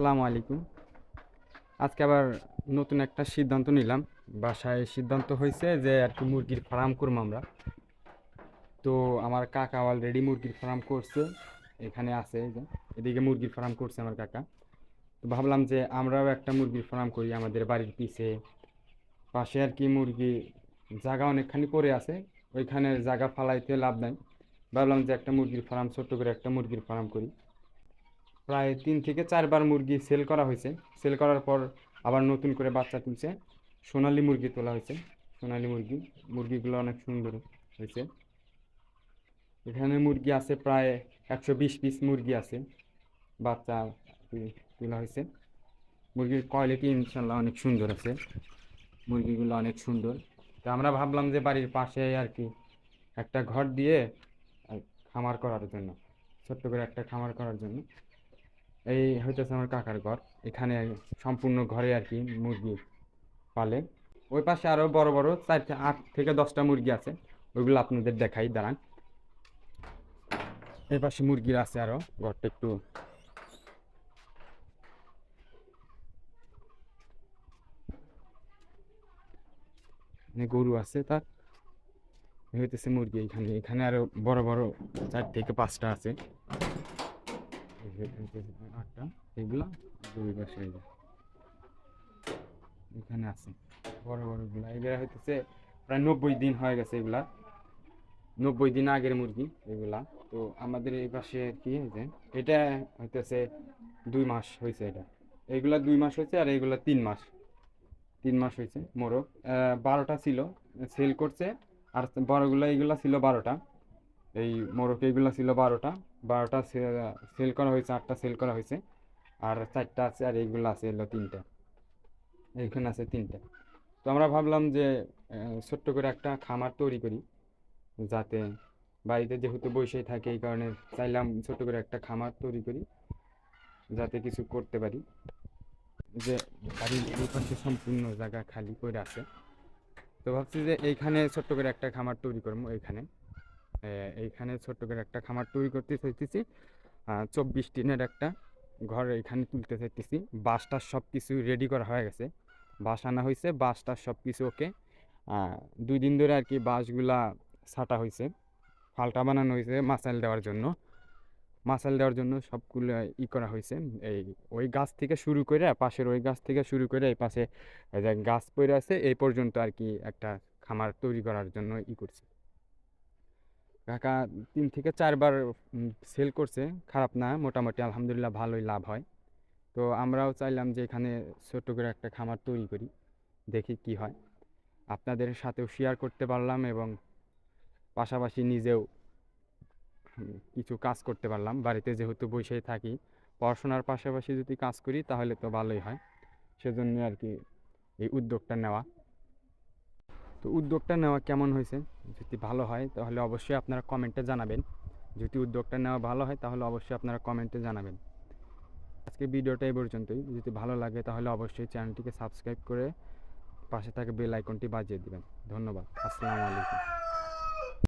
আসসালামু আলাইকুম। আজকে আবার নতুন একটা সিদ্ধান্ত নিলাম। বাসায় সিদ্ধান্ত হয়েছে যে আর কি মুরগির ফার্ম করবো আমরা। তো আমার কাকা অলরেডি মুরগির ফার্ম করছে, এখানে আছে এই যে, এদিকে মুরগির ফার্ম করছে আমার কাকা। তো ভাবলাম যে আমরাও একটা মুরগির ফার্ম করি আমাদের বাড়ির পাশে আর কি মুরগি জায়গা অনেকখানি পড়ে আছে, ওইখানে জায়গা ফালাইতে লাভ নাই। ভাবলাম যে একটা মুরগির ফার্ম, ছোট্ট করে একটা মুরগির ফার্ম করি। প্রায় 3 থেকে 4 বার মুরগি সেল করা হয়েছে। সেল করার পর আবার নতুন করে বাচ্চা তুলছে, সোনালী মুরগি তোলা হয়েছে। সোনালী মুরগিগুলো অনেক সুন্দর হয়েছে। এখানে মুরগি আছে প্রায় 120 পিস মুরগি আছে, বাচ্চা তোলা হয়েছে। মুরগির কোয়ালিটি ইনশাল্লাহ অনেক সুন্দর আছে, মুরগিগুলো অনেক সুন্দর। তো আমরা ভাবলাম যে বাড়ির পাশে আর কি একটা ঘর দিয়ে আহ, খামার করার জন্য, ছোট্ট করে একটা খামার করার জন্য। এই হইতেছে আমার কাকার ঘর। এখানে সম্পূর্ণ ঘরে আর কি মুরগি পালে। ওই পাশে আরো বড় বড় 8 থেকে 10টা মুরগি আছে, ওইগুলো আপনাদের দেখাই দাঁড়ান। এই পাশে মুরগির আছে আরো, ঘরটা একটু মানে গরু আছে তার। এই হইতেছে মুরগি, এখানে এখানে আরো বড় বড় 4 থেকে 5টা আছে। এই যে হইতেছে 8টা, এইগুলা দুই পাশে এই যে এখানে আছে বড় বড় গুলা। এগুলা হইতেছে প্রায় 90 দিন হয়ে গেছে এগুলা, 90 দিন আগের মুরগি এগুলা। তো আমাদের এই পাশে কি এই যে এটা হইতেছে 2 মাস হয়েছে এটা। এইগুলা 2 মাস হয়েছে আর এইগুলা 3 মাস, 3 মাস হয়েছে মোরগ। 12টা ছিল, সেল করছে। আর বড়গুলা এইগুলা ছিল 12টা, এই মোরগ এইগুলা ছিল 12টা। 12টা সেল করা হয়েছে, 8টা সেল করা হয়েছে। আর 4টা আছে, আর এইগুলো আছে হলো 3টা, এইখানে আছে 3টা। তো আমরা ভাবলাম যে ছোট্ট করে একটা খামার তৈরি করি, যাতে বাড়িতে যেহেতু বসেই থাকে এই কারণে চাইলাম ছোট করে একটা খামার তৈরি করি, যাতে কিছু করতে পারি। যে বাড়ির এই পাশে সম্পূর্ণ জায়গা খালি করে আছে, তো ভাবছি যে এইখানে ছোট্ট করে একটা খামার তৈরি করবো। এইখানে ছোট্ট করে একটা খামার তৈরি করতে চাইতেছি। 24 টিনের একটা ঘর এখানে তুলতে চাইতেছি। বাঁশটা সব কিছু রেডি করা হয়ে গেছে, বাঁশ আনা হয়েছে, বাঁশটা সব কিছু ওকে। 2 দিন ধরে আর কি বাঁশগুলা ছাঁটা হয়েছে, ফালটা বানানো হয়েছে মাচাল দেওয়ার জন্য সবগুলো করা হয়েছে। এই ওই গাছ থেকে শুরু করে, পাশের ওই গাছ থেকে শুরু করে এই পাশে এই যে গাছ পড়ে আছে এই পর্যন্ত আর কি একটা খামার তৈরি করার জন্য করছি। কাকা 3 থেকে 4 বার সেল করছে, খারাপ না, মোটামুটি আলহামদুলিল্লাহ ভালোই লাভ হয়। তো আমরাও চাইলাম যে এখানে ছোট্ট করে একটা খামার তৈরি করি, দেখি কি হয়। আপনাদের সাথেও শেয়ার করতে পারলাম এবং পাশাপাশি নিজেও কিছু কাজ করতে পারলাম। বাড়িতে যেহেতু বসেই থাকি, পড়াশোনার পাশাপাশি যদি কাজ করি তাহলে তো ভালোই হয়। সেজন্য আর কি এই উদ্যোগটা নেওয়া। তো উদ্যোগটা নেওয়া কেমন হয়েছে, যদি ভালো হয় তাহলে অবশ্যই আপনারা কমেন্টে জানাবেন। যদি উদ্যোগটা নেওয়া ভালো হয় তাহলে অবশ্যই আপনারা কমেন্টে জানাবেন। আজকে ভিডিওটা এই পর্যন্তই। যদি ভালো লাগে তাহলে অবশ্যই চ্যানেলটিকে সাবস্ক্রাইব করে পাশে থাকা বেল আইকনটি বাজিয়ে দিবেন। ধন্যবাদ। আসসালামু আলাইকুম।